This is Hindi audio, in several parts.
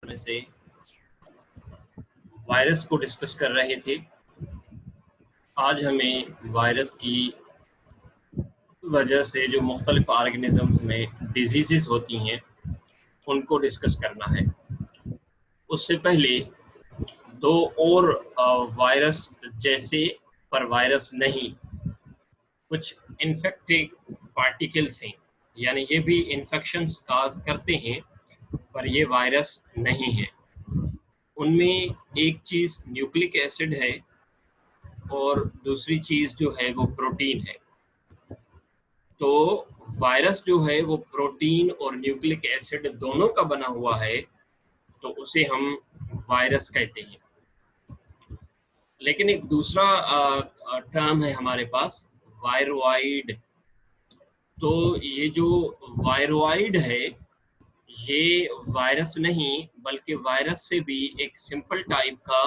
में से वायरस को डिस्कस कर रहे थे। आज हमें वायरस की वजह से जो मुख्तलिफ ऑर्गेनिजम्स में डिजीज़ होती हैं उनको डिस्कस करना है। उससे पहले दो और वायरस जैसे पर वायरस नहीं कुछ इन्फेक्टिव पार्टिकल्स हैं, यानी ये भी इन्फेक्शंस काज करते हैं पर ये वायरस नहीं है। उनमें एक चीज़ न्यूक्लिक एसिड है और दूसरी चीज़ जो है वो प्रोटीन है। तो वायरस जो है वो प्रोटीन और न्यूक्लिक एसिड दोनों का बना हुआ है, तो उसे हम वायरस कहते हैं। लेकिन एक दूसरा टर्म है हमारे पास, वायरोइड। तो ये जो वायरोइड है ये वायरस नहीं बल्कि वायरस से भी एक सिंपल टाइप का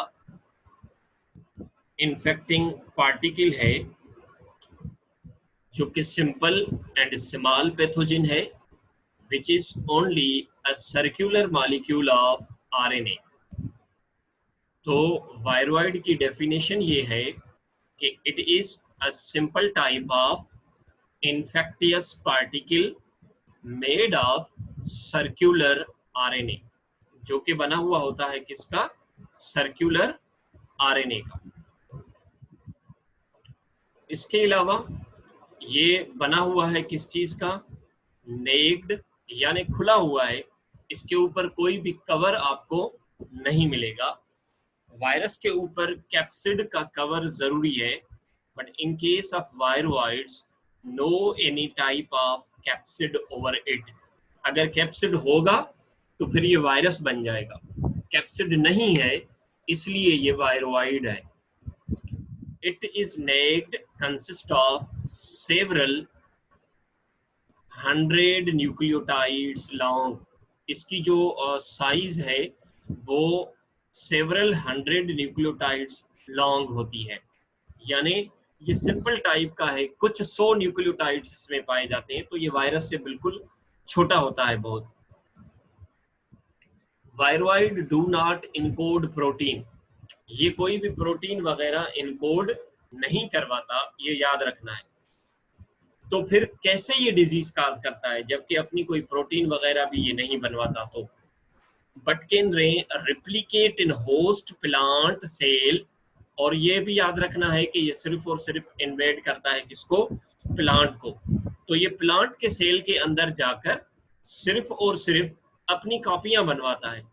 इन्फेक्टिंग पार्टिकल है जो कि सिंपल एंड स्मॉल पैथोजन है, which is only a circular molecule of RNA। तो वायरोइड की डेफिनेशन ये है कि it is a simple type of infectious particle made of circular RNA, जो कि बना हुआ होता है किसका? सर्कुलर RNA का। इसके अलावा ये बना हुआ है किस चीज का? नेक्ड, यानी खुला हुआ है, इसके ऊपर कोई भी कवर आपको नहीं मिलेगा। वायरस के ऊपर कैप्सिड का कवर जरूरी है, but in case of viroids no any type of capsid over it. अगर कैप्सिड होगा तो फिर ये वायरस बन जाएगा, कैप्सिड नहीं है इसलिए ये वायरोइड है। It is naked, consists of several hundred nucleotides long। इसकी जो साइज है वो several hundred nucleotides long होती है, यानी ये सिंपल टाइप का है, कुछ 100 न्यूक्लियोटाइड्स इसमें पाए जाते हैं, तो ये वायरस से बिल्कुल छोटा होता है बहुत। Viroid do not encode protein, ये कोई भी प्रोटीन वगैरह इनकोड नहीं करवाता, ये याद रखना है। तो फिर कैसे ये डिजीज काज करता है जबकि अपनी कोई प्रोटीन वगैरह भी ये नहीं बनवाता? तो but can replicate in host plant cell, और ये भी याद रखना है कि ये सिर्फ और सिर्फ इन्वेड करता है किसको? प्लांट को। तो ये प्लांट के सेल के अंदर जाकर सिर्फ और सिर्फ अपनी कॉपियां बनवाता है।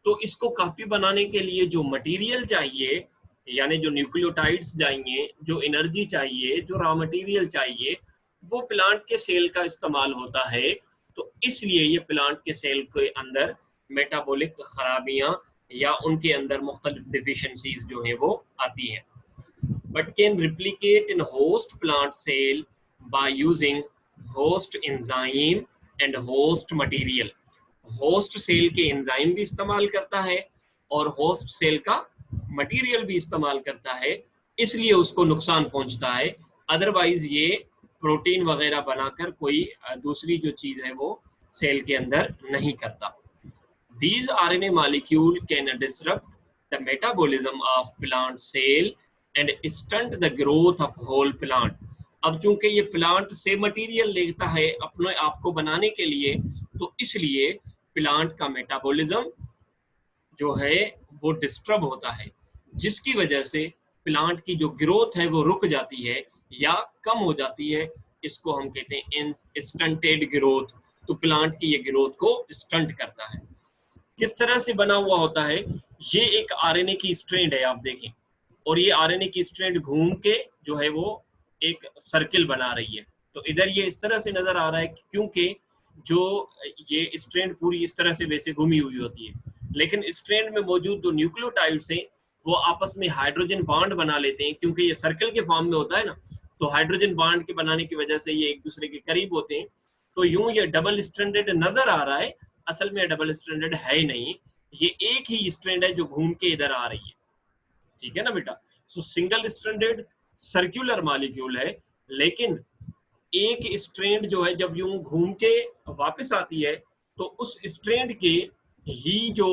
तो इसको कॉपी बनाने के लिए जो मटेरियल चाहिए, यानी जो न्यूक्लियोटाइड्स चाहिए, जो एनर्जी चाहिए, जो रॉ मटेरियल चाहिए, वो प्लांट के सेल का इस्तेमाल होता है। तो इसलिए ये प्लांट के सेल के अंदर मेटाबॉलिक खराबियां या उनके अंदर मुख्तलिफ डिफिशिएंसीज जो हैं वो आती हैं। But can replicate in host plant cell by using host enzyme and host material. Host cell के एंजाइम भी इस्तेमाल करता है और होस्ट सेल का मटेरियल भी इस्तेमाल करता है, इसलिए उसको नुकसान पहुंचता है। अदरवाइज ये प्रोटीन वगैरह बनाकर कोई दूसरी जो चीज है वो सेल के अंदर नहीं करता। These RNA molecule can disrupt the metabolism of plant cell and stunt the growth of whole plant। अब चूंकि ये प्लांट से मटेरियल लेता है अपने आप को बनाने के लिए, तो इसलिए प्लांट का मेटाबॉलिज्म जो है वो डिस्टर्ब होता है, जिसकी वजह से प्लांट की जो ग्रोथ है वो रुक जाती है या कम हो जाती है। इसको हम कहते हैं स्टंटेड ग्रोथ। तो प्लांट की ये ग्रोथ को स्टंट करता है। किस तरह से बना हुआ होता है? ये एक आरएनए की स्ट्रैंड है, आप देखें, और ये आरएनए की स्ट्रैंड घूम के जो है वो एक सर्किल बना रही है। तो इधर ये इस तरह से नजर आ रहा है क्योंकि जो ये स्ट्रैंड पूरी इस तरह से वैसे घूमी हुई होती है, लेकिन स्ट्रैंड में मौजूद जो न्यूक्लियोटाइड्स हैं वो आपस में हाइड्रोजन बॉन्ड बना लेते हैं, क्योंकि ये सर्कल के फॉर्म में होता है ना, तो हाइड्रोजन बॉन्ड के बनाने की वजह से ये एक दूसरे के करीब होते हैं। तो यूं ये डबल स्ट्रैंडेड नजर आ रहा है, असल में डबल स्ट्रैंडेड है ही नहीं, ये एक ही स्ट्रैंड है जो घूम के इधर आ रही है। ठीक है ना बेटा? सो सिंगल स्ट्रैंडेड सर्कुलर मॉलिक्यूल है, लेकिन एक स्ट्रैंड जो है जब यूं घूम के वापस आती है तो उस स्ट्रैंड के ही जो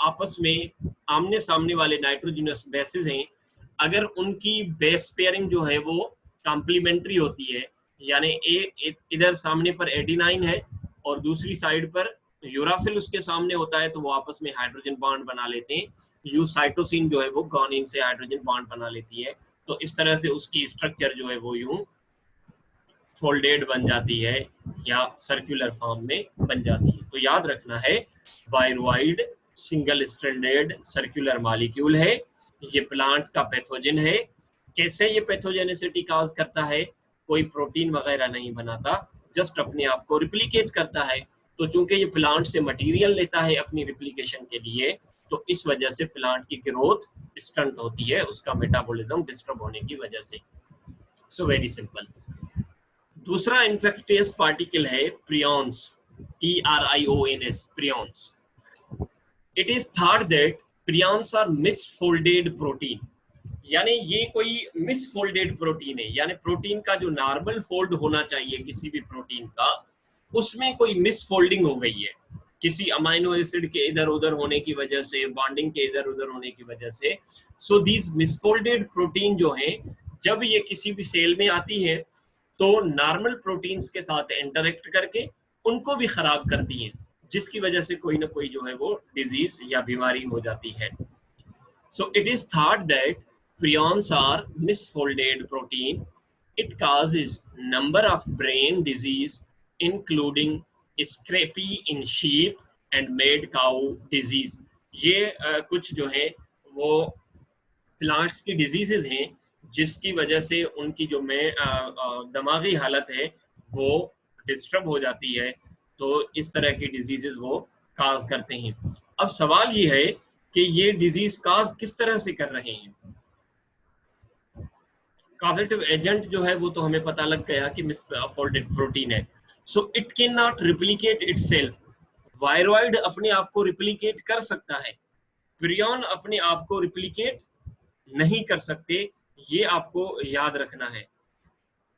आपस में आमने सामने वाले नाइट्रोजनस बेसिस हैं, अगर उनकी बेस पेयरिंग जो है वो कॉम्प्लीमेंट्री होती है, यानी इधर सामने पर एडिनाइन है और दूसरी साइड पर यूरासिल उसके सामने होता है, तो वो आपस में हाइड्रोजन बॉन्ड बना लेते हैं। यू साइटोसिन जो है वो गॉनिन से हाइड्रोजन बॉन्ड बना लेती है, तो इस तरह से उसकी स्ट्रक्चर जो है वो यूं फोल्डेड बन जाती है या सर्कुलर फॉर्म में बन जाती है। तो याद रखना है, viroid single stranded circular molecule है, ये प्लांट का पैथोजन है। कैसे ये पैथोजेनिसिटी काज करता है? कोई प्रोटीन वगैरह नहीं बनाता, जस्ट अपने आप को रिप्लिकेट करता है। तो चूंकि ये प्लांट से मटेरियल लेता है अपनी रिप्लिकेशन के लिए, तो इस वजह से प्लांट की ग्रोथ स्टंट होती है, उसका मेटाबॉलिज्म डिस्टर्ब होने की वजह से। So very simple. दूसरा इन्फेक्टियस पार्टिकल है prions, PRIONS, prions. It is thought that prions are misfolded protein, यानी ये कोई मिसफोल्डेड प्रोटीन है, यानी प्रोटीन का जो नॉर्मल फोल्ड होना चाहिए किसी भी प्रोटीन का, उसमें कोई मिसफोल्डिंग हो गई है किसी अमाइनो एसिड के इधर उधर होने की वजह से, बॉन्डिंग के इधर उधर होने की वजह से। सो दीज मिसफोल्डेड प्रोटीन जो है, जब ये किसी भी सेल में आती है तो नॉर्मल प्रोटीन्स के साथ इंटरेक्ट करके उनको भी खराब करती हैं, जिसकी वजह से कोई ना कोई जो है वो डिजीज या बीमारी हो जाती है। So it is thought that prions are misfolded protein. It causes number of brain disease including scrapie in sheep and mad cow disease. ये कुछ जो है वो प्लांट्स की डिजीजेज हैं जिसकी वजह से उनकी जो दिमागी हालत है वो डिस्टर्ब हो जाती है, तो इस तरह की डिजीजेज वो काज करते हैं। अब सवाल ये है कि ये डिजीज काज किस तरह से कर रहे हैं। कॉजेटिव एजेंट जो है वो तो हमें पता लग गया कि मिसफोल्डेड प्रोटीन है। So it can not replicate itself. Viroid अपने आप को रिप्लिकेट कर सकता है, प्रियॉन अपने आप को रिप्लिकेट नहीं कर सकते, ये आपको याद रखना है।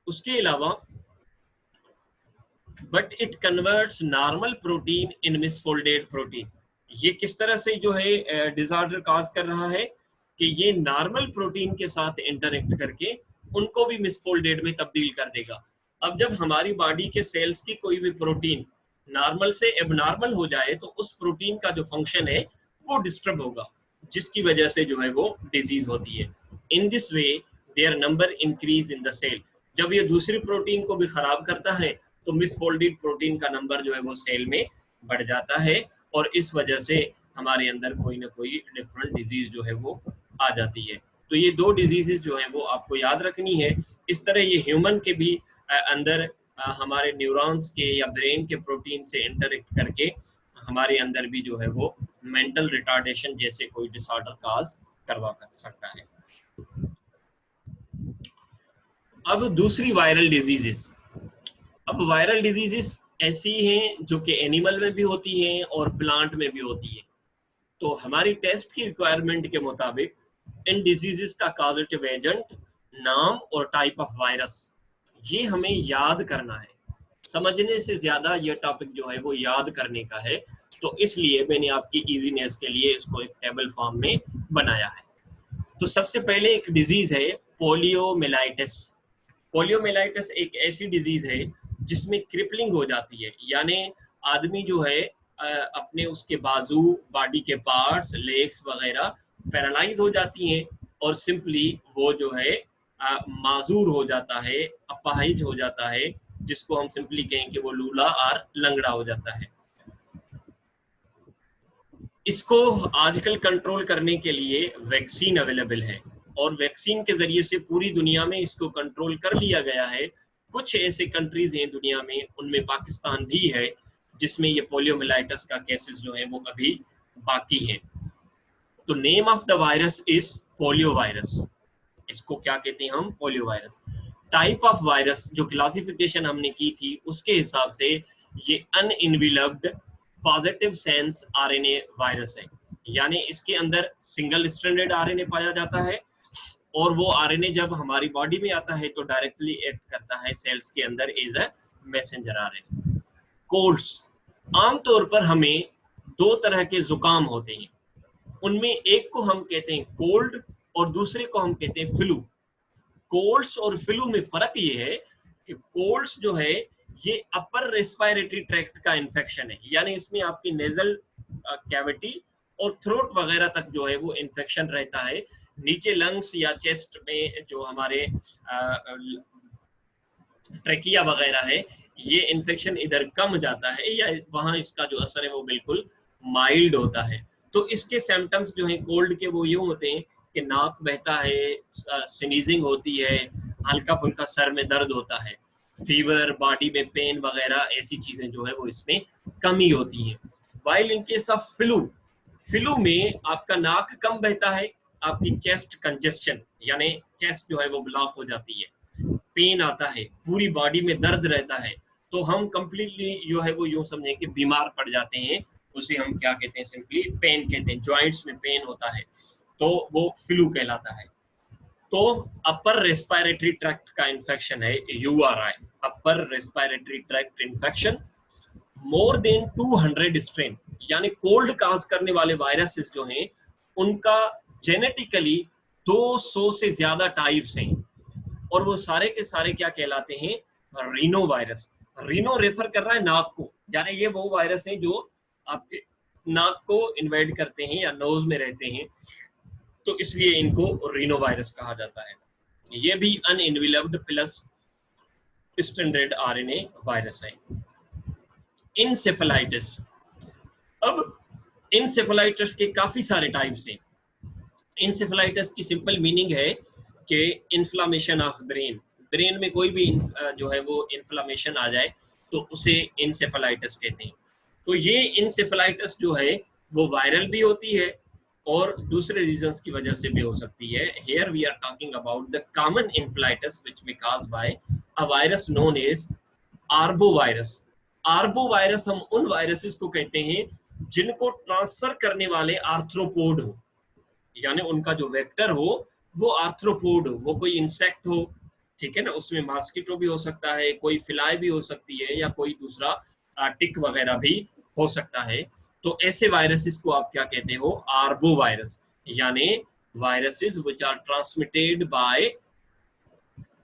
उसके अलावा but it converts normal protein in misfolded protein. ये किस तरह से जो है डिसऑर्डर काज कर रहा है कि ये नॉर्मल प्रोटीन के साथ इंटरेक्ट करके उनको भी मिसफोल्डेड में तब्दील कर देगा। अब जब हमारी बॉडी के सेल्स की कोई भी प्रोटीन नॉर्मल से एबनॉर्मल हो जाए तो उस प्रोटीन का जो फंक्शन है वो डिस्टर्ब होगा, जिसकी वजह से जो है वो डिजीज होती है। In this way their number increase in the cell. जब ये दूसरी प्रोटीन को भी खराब करता है तो मिसफोल्डेड प्रोटीन का नंबर जो है वो सेल में बढ़ जाता है, और इस वजह से हमारे अंदर कोई ना कोई डिफरेंट डिजीज जो है वो आ जाती है। तो ये दो डिजीजेस जो हैं वो आपको याद रखनी है। इस तरह ये ह्यूमन के भी अंदर हमारे न्यूरॉन्स के या ब्रेन के प्रोटीन से इंटरेक्ट करके हमारे अंदर भी जो है वो मेंटल रिटार्डेशन जैसे कोई डिसऑर्डर काज करवा कर सकता है। अब दूसरी वायरल डिजीजेस। अब वायरल डिजीजेस ऐसी हैं जो कि एनिमल में भी होती हैं और प्लांट में भी होती है। तो हमारी टेस्ट की रिक्वायरमेंट के मुताबिक इन डिजीजेस का कॉजेटिव एजेंट, नाम और टाइप ऑफ वायरस, ये हमें याद करना है। समझने से ज्यादा ये टॉपिक जो है वो याद करने का है, तो इसलिए मैंने आपकी इजीनेस के लिए इसको एक टेबल फॉर्म में बनाया है। तो सबसे पहले एक डिजीज है पोलियोमेलाइटिस। पोलियोमेलाइटिस एक ऐसी डिजीज है जिसमें क्रिपलिंग हो जाती है, यानी आदमी जो है अपने उसके बाजू, बॉडी के पार्ट्स, लेग्स वगैरह पैरालाइज हो जाती हैं और सिंपली वो जो है माजूर हो जाता है, अपाहिज हो जाता है, जिसको हम सिंपली कहें कि वो लूला और लंगड़ा हो जाता है। इसको आजकल कंट्रोल करने के लिए वैक्सीन अवेलेबल है और वैक्सीन के जरिए से पूरी दुनिया में इसको कंट्रोल कर लिया गया है। कुछ ऐसे कंट्रीज हैं दुनिया में, उनमें पाकिस्तान भी है, जिसमें ये पोलियोमिलाइटिस का केसेस जो है वो अभी बाकी हैं। तो name of the virus is polio virus. इसको क्या कहते हैं हम? Polio virus. Type of virus जो क्लासिफिकेशन हमने की थी उसके हिसाब से ये अनइनवेलप्ड पॉजिटिव सेंस आरएनए वायरस है, यानी इसके अंदर सिंगल स्ट्रैंडेड आरएनए पाया जाता है और वो आरएनए जब हमारी बॉडी में आता है तो डायरेक्टली एक्ट करता है सेल्स के अंदर as a messenger RNA. Codes, आमतौर पर हमें दो तरह के जुकाम होते हैं, उनमें एक को हम कहते हैं कोल्ड और दूसरे को हम कहते हैं फ्लू। कोल्ड्स और फ्लू में फर्क ये है कि कोल्ड्स जो है ये अपर रेस्पिरेटरी ट्रैक्ट का इन्फेक्शन है, यानी इसमें आपकी नेजल कैविटी और थ्रोट वगैरह तक जो है वो इन्फेक्शन रहता है। नीचे लंग्स या चेस्ट में जो हमारे ट्रेकिया वगैरह है, ये इन्फेक्शन इधर कम जाता है या वहां इसका जो असर है वो बिल्कुल माइल्ड होता है। तो इसके सिम्टम्स जो हैं कोल्ड के वो यूं होते हैं कि नाक बहता है, स्नीजिंग होती है, हल्का फुल्का सर में दर्द होता है, फीवर, बॉडी में पेन वगैरह ऐसी चीजें जो है वो इसमें कमी होती हैं। While in case of flu, flu में आपका नाक कम बहता है, आपकी चेस्ट कंजेस्शन यानी चेस्ट जो है वो ब्लॉक हो जाती है, पेन आता है, पूरी बॉडी में दर्द रहता है, तो हम कंप्लीटली जो है वो यूं समझें कि बीमार पड़ जाते हैं। उसे हम क्या कहते हैं, सिंपली पेन कहते हैं, जॉइंट्स में पेन होता है, तो वो फ्लू कहलाता है। तो अपर रेस्पिरेटरी ट्रैक्ट का इन्फेक्शन है URI, upper respiratory tract infection. More than 200 strain, यानी कोल्ड काज करने वाले वायरसेस जो हैं उनका जेनेटिकली 200 से ज्यादा टाइप्स हैं, और वो सारे के सारे क्या कहलाते हैं, रीनो वायरस। रीनो रेफर कर रहा है नाक को, यानी ये वो वायरस हैं जो आपके नाक को इन्वेड करते हैं या नोज में रहते हैं, तो इसलिए इनको रीनो वायरस कहा जाता है। ये भी अनइन्वेलप्ड प्लस स्टैंडर्ड आरएनए वायरस है। इंसेफेलाइटिस, अब इंसेफेलाइटिस के काफी सारे टाइप्स हैं। इंसेफेलाइटिस की सिंपल मीनिंग है कि इन्फ्लामेशन ऑफ ब्रेन, ब्रेन में कोई भी जो है वो इन्फ्लामेशन आ जाए तो उसे इंसेफेलाइटिस कहते हैं। तो ये इंसेफेलाइटिस जो है वो वायरल भी होती है और दूसरे रीजंस की वजह से भी हो सकती है। Here we are talking about the common encephalitis which be caused by a virus known as arbovirus. Arbovirus हम उन वायरसेस को कहते हैं जिनको ट्रांसफर करने वाले आर्थ्रोपोड हो, यानी उनका जो वेक्टर हो वो आर्थ्रोपोड हो, वो कोई इंसेक्ट हो, ठीक है ना, उसमें मॉस्किटो भी हो सकता है, कोई फ्लाई भी हो सकती है, या कोई दूसरा टिक वगैरह भी हो सकता है। तो ऐसे वायरसेस को आप क्या कहते हो, आर्बो वायरस, यानी viruses which are transmitted by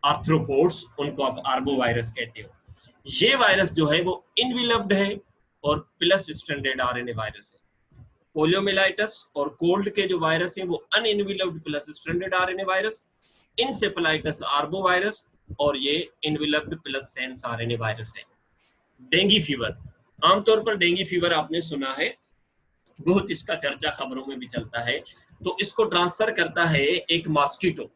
arthropods, उनको आप आर्बो वायरस कहते हो। ये वायरस जो है वो इनवेलप्ड है और प्लस स्टैंडर्ड आरएनए वायरस है। पोलियोमिलाइटिस और कोल्ड के जो वायरस हैं वो unenveloped plus stranded RNA virus, encephalitis arbovirus, और ये enveloped plus sense RNA virus है। डेंगू फीवर, आमतौर पर डेंगू फीवर आपने सुना है, बहुत इसका चर्चा खबरों में भी चलता है। तो इसको ट्रांसफर करता है एक मॉस्किटो,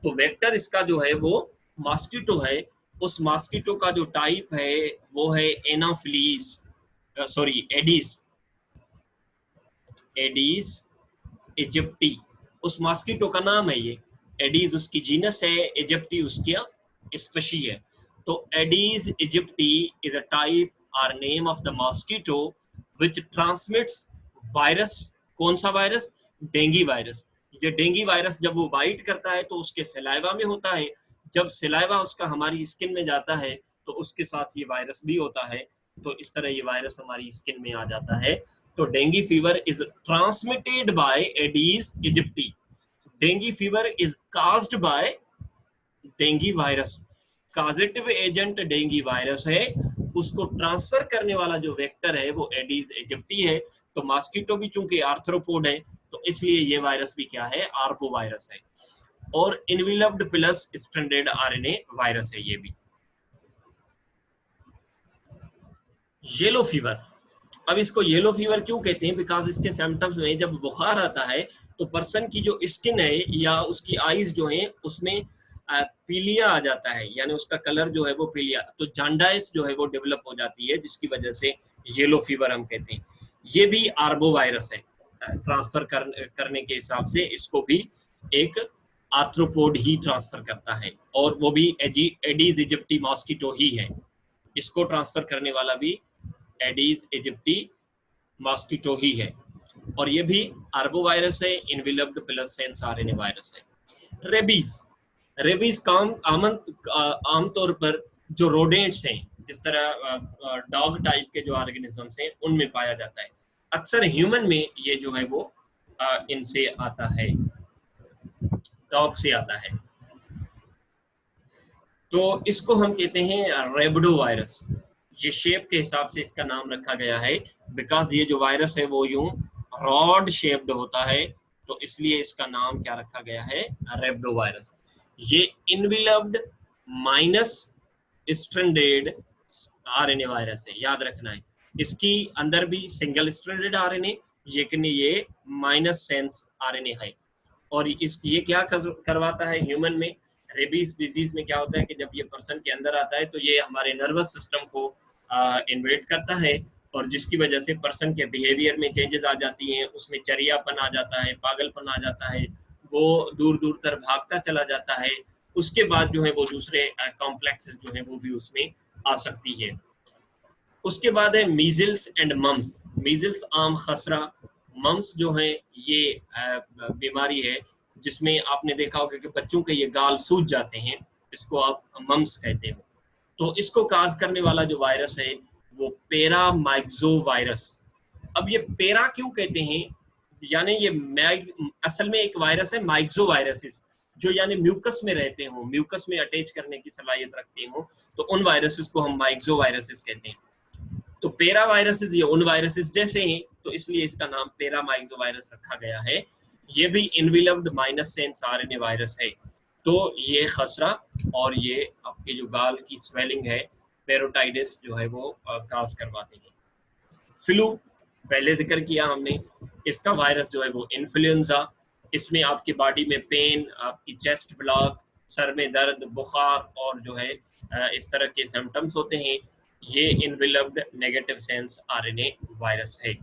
तो वेक्टर इसका जो है वो मॉस्किटो है। उस मॉस्किटो का जो टाइप है वो है anopheles, sorry aedes, aedes aegypti, उस मॉस्किटो का नाम है ये। एडीज उसकी जीनस है, इजिप्टी उसका स्पीशी है। तो Aedes aegypti is a type और name of the mosquito which transmits virus. कौन सा वायरस, डेंगू वायरस। ये डेंगू वायरस जब वो बाइट करता है तो उसके सलाइवा में होता है, जब सलाइवा उसका हमारी स्किन में जाता है तो उसके साथ ये वायरस भी होता है, तो इस तरह ये वायरस हमारी स्किन में आ जाता है। तो dengue fever is transmitted by Aedes aegypti. Dengue fever is caused by dengue virus. Causative agent dengue virus है, उसको ट्रांसफर करने वाला जो वेक्टर है वो एडीज इजिप्टी है। तो मॉस्किटो भी चूंकि आर्थ्रोपोड है तो इसलिए ये वायरस भी क्या है, आर्बो वायरस है। और enveloped plus stranded RNA virus है ये भी। येलो फीवर, अब इसको येलो फीवर क्यों कहते हैं, बिकॉज इसके सिम्टम्स में जब बुखार आता है तो पर्सन की जो स्किन है या उसकी आईज जो है उसमें पीलिया आ जाता है, यानी उसका कलर जो है वो पीलिया, तो जॉन्डिस जो है वो डेवलप हो जाती है, जिसकी वजह से येलो फीवर हम कहते हैं। ये भी आर्बो वायरस है, ट्रांसफर करने के हिसाब से इसको भी एक आर्थ्रोपोड ही ट्रांसफर करता है, और वो भी एडीज इजिप्टी मॉस्किटो ही है। इसको ट्रांसफर करने वाला भी एडीज इजिप्टी मॉस्किटो ही है, और ये भी आर्बो वायरस है, enveloped plus sense RNA virus है। रेबीज, रेबीज का आमतौर पर जो रोडेंट्स हैं, जिस तरह डॉग टाइप के जो ऑर्गेनिजम्स हैं उनमें पाया जाता है। अक्सर ह्यूमन में ये जो है वो इनसे आता है, डॉग से आता है। तो इसको हम कहते हैं रेबडो वायरस। ये शेप के हिसाब से इसका नाम रखा गया है, बिकॉज ये जो वायरस है वो यूं रॉड शेप्ड होता है, तो इसलिए इसका नाम क्या रखा गया है, रेबडो वायरस। ये enveloped minus stranded RNA virus है, याद रखना है। इसकी अंदर भी सिंगल स्ट्रैंडेड आरएनए, लेकिन ये माइनस सेंस आरएनए है। और ये क्या करवाता है ह्यूमन में, रेबीज डिजीज में क्या होता है कि जब ये पर्सन के अंदर आता है तो ये हमारे नर्वस सिस्टम को इन्वेट करता है, और जिसकी वजह से पर्सन के बिहेवियर में चेंजेस आ जाती हैं, उसमें चरियापन आ जाता है, पागलपन आ जाता है, वो दूर दूर तक भागता चला जाता है। उसके बाद जो है वो दूसरे कॉम्प्लेक्सेस जो है वो भी उसमें आ सकती है। उसके बाद है मीजल्स एंड मम्स। मीजल्स आम खसरा, मम्स जो है ये बीमारी है जिसमें आपने देखा होगा कि बच्चों के ये गाल सूज जाते हैं, इसको आप मम्स कहते हो। तो इसको काज करने वाला जो वायरस है वो पैरामाइक्सो वायरस। अब ये पैरा क्यों कहते हैं, यानी ये असल में एक वायरस है माइक्सो वायरसेस, जो यानी म्यूकस में रहते हो, म्यूकस में अटैच करने की सलाहियत रखते हो, तो उन वायरसेस को हम माइक्सो वायरसेस कहते हैं। तो पैरा वायरसेस ये उन वायरसेस जैसे हैं, तो इसलिए इसका नाम पैरामाइक्सो वायरस रखा गया है। ये भी enveloped minus sense RNA virus है। तो ये खसरा और ये आपके जो गाल की स्वेलिंग है, पेरोटाइटिस जो है वो काज करवाते हैं। फ्लू पहले जिक्र किया हमने, इसका वायरस जो है वो इन्फ्लुएंजा। इसमें आपकी बॉडी में पेन, आपकी चेस्ट ब्लॉक, सर में दर्द, बुखार और जो है इस तरह के सिम्टम्स होते हैं। ये enveloped negative sense RNA virus है।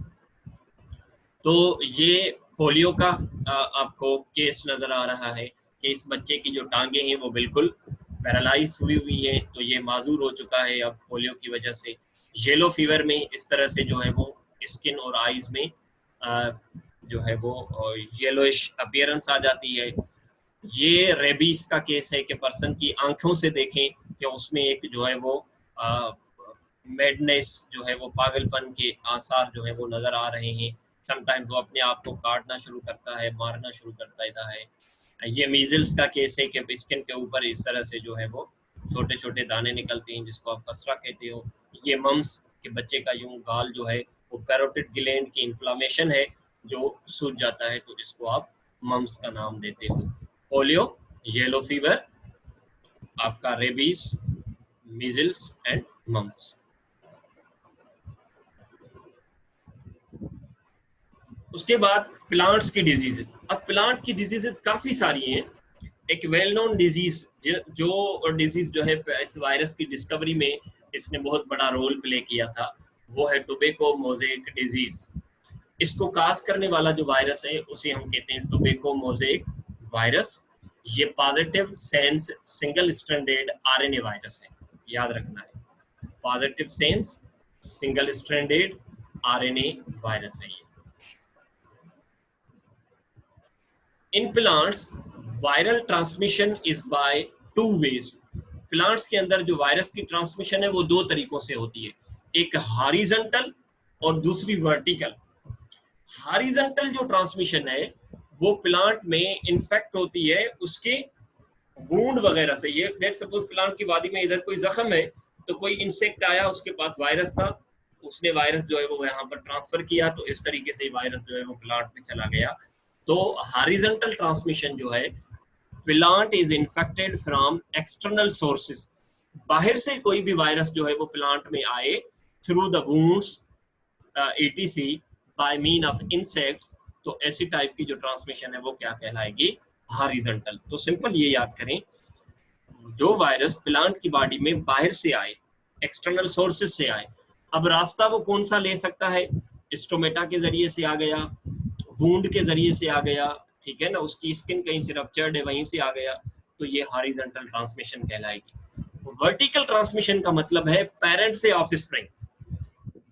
तो ये पोलियो का आपको केस नजर आ रहा है कि इस बच्चे की जो टांगे हैं वो बिल्कुल पैरालाइज हुई हुई है, तो ये माजूर हो चुका है अब पोलियो की वजह से। येलो फीवर में इस तरह से जो है वो स्किन और आईज में जो है वो येलोइश अपीयरेंस आ जाती है। ये रेबीज का केस है कि पर्सन की आंखों से देखें कि उसमें एक जो है वो मेडनेस जो है वो पागलपन के आसार जो है वो नजर आ रहे हैं। समटाइम्स वो अपने आप को काटना शुरू करता है, मारना शुरू करता है। ये मीजल्स का केस है कि स्किन के ऊपर इस तरह से जो है वो छोटे छोटे दाने निकलते हैं, जिसको आप खसरा कहते हो। ये मम्स के बच्चे का यूं गाल जो है वो पैरोटिड ग्लैंड की इन्फ्लामेशन है जो सूज जाता है, तो इसको आप मम्स का नाम देते हो। पोलियो, येलो फीवर, आपका रेबीज, मीजल्स एंड मम्स। उसके बाद प्लांट्स की डिजीजेस। अब प्लांट की डिजीजेस काफी सारी हैं। एक वेल नोन डिजीज जो डिजीज जो है इस वायरस की डिस्कवरी में इसने बहुत बड़ा रोल प्ले किया था, वो है टोबैको मोज़ेक डिजीज। इसको काज करने वाला जो वायरस है उसे हम कहते हैं टोबैको मोज़ेक वायरस। ये positive sense single stranded RNA virus है, याद रखना है। Positive sense single stranded RNA virus है ये। In plants viral transmission is by two ways. Plants के अंदर जो वायरस की ट्रांसमिशन है वो दो तरीकों से होती है, एक हॉरिजॉन्टल और दूसरी वर्टिकल। हॉरिजॉन्टल जो ट्रांसमिशन है वो प्लांट में इन्फेक्ट होती है उसके वूंड वगैरह से। ये लेट्स सपोज प्लांट की वादी में इधर कोई जख्म है, तो कोई इंसेक्ट आया, उसके पास वायरस था, उसने वायरस जो है वो यहाँ पर ट्रांसफर किया, तो इस तरीके से वायरस जो है वो प्लांट में चला गया। तो हॉरिजॉन्टल ट्रांसमिशन जो है, plant is infected from external sources. बाहर से कोई भी वायरस जो है वो प्लांट में आए through the wounds etc by mean of insects, तो ऐसी टाइप की जो ट्रांसमिशन है वो क्या कहलाएगी, हॉरिजॉन्टल। तो सिंपल ये याद करें, जो वायरस प्लांट की बॉडी में बाहर से आए, एक्सटर्नल सोर्सेज से आए, अब रास्ता वो कौन सा ले सकता है, स्टोमेटा के जरिए से आ गया, वूंड के जरिए से आ गया, ठीक है ना, उसकी स्किन कहीं से रप्चर्ड है वहीं से आ गया, तो ये हॉरिजॉन्टल ट्रांसमिशन कहलाएगी। वर्टिकल ट्रांसमिशन का मतलब है पेरेंट से ऑफस्प्रिंग।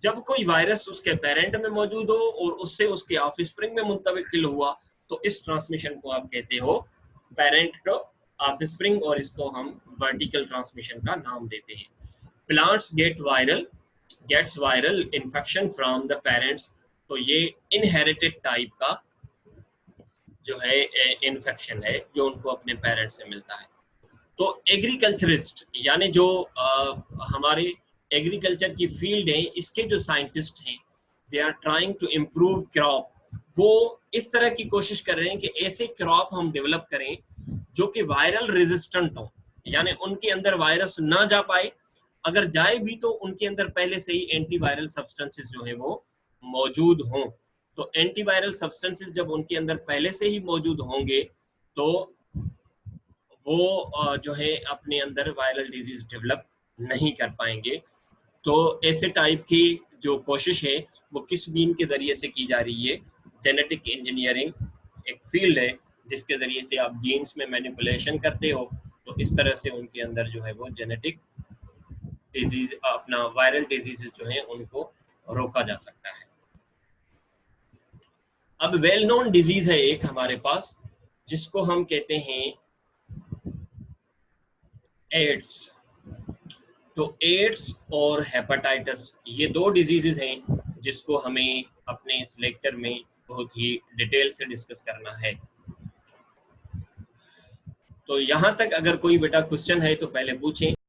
जब कोई वायरस उसके पेरेंट में मौजूद हो और उससे उसके ऑफस्प्रिंग में मुंतकिल हुआ, तो इस ट्रांसमिशन को आप कहते हो पेरेंट टू ऑफस्प्रिंग, और इसको हम वर्टिकल ट्रांसमिशन का नाम देते हैं। Plants gets viral infection from the parents तो ये इनहेरिटेड टाइप का जो है इन्फेक्शन है जो उनको अपने पेरेंट्स से मिलता है। तो एग्रीकल्चरिस्ट यानी जो हमारे एग्रीकल्चर की फील्ड है, इसके जो साइंटिस्ट हैं, they are trying to improve crop. वो इस तरह की कोशिश कर रहे हैं कि ऐसे क्रॉप हम डेवलप करें जो कि वायरल रेजिस्टेंट हो, यानी उनके अंदर वायरस ना जा पाए, अगर जाए भी तो उनके अंदर पहले से ही एंटीवायरल सब्सटेंसेस जो है वो मौजूद हों। तो एंटीवायरल सब्सटेंसेस जब उनके अंदर पहले से ही मौजूद होंगे तो वो जो है अपने अंदर वायरल डिजीज डेवलप नहीं कर पाएंगे। तो ऐसे टाइप की जो कोशिश है वो किस बीन के जरिए से की जा रही है? जेनेटिक इंजीनियरिंग एक फील्ड है जिसके जरिए से आप जीन्स में मैनिपुलेशन करते हो, तो इस तरह से उनके अंदर जो है वो जेनेटिक डिजीज, अपना वायरल डिजीजेस जो है उनको रोका जा सकता है। अब वेल नोन डिजीज है एक हमारे पास जिसको हम कहते हैं एड्स। तो एड्स और हेपेटाइटिस ये दो डिजीजेस हैं जिसको हमें अपने इस लेक्चर में बहुत ही डिटेल से डिस्कस करना है। तो यहाँ तक अगर कोई बेटा क्वेश्चन है तो पहले पूछें।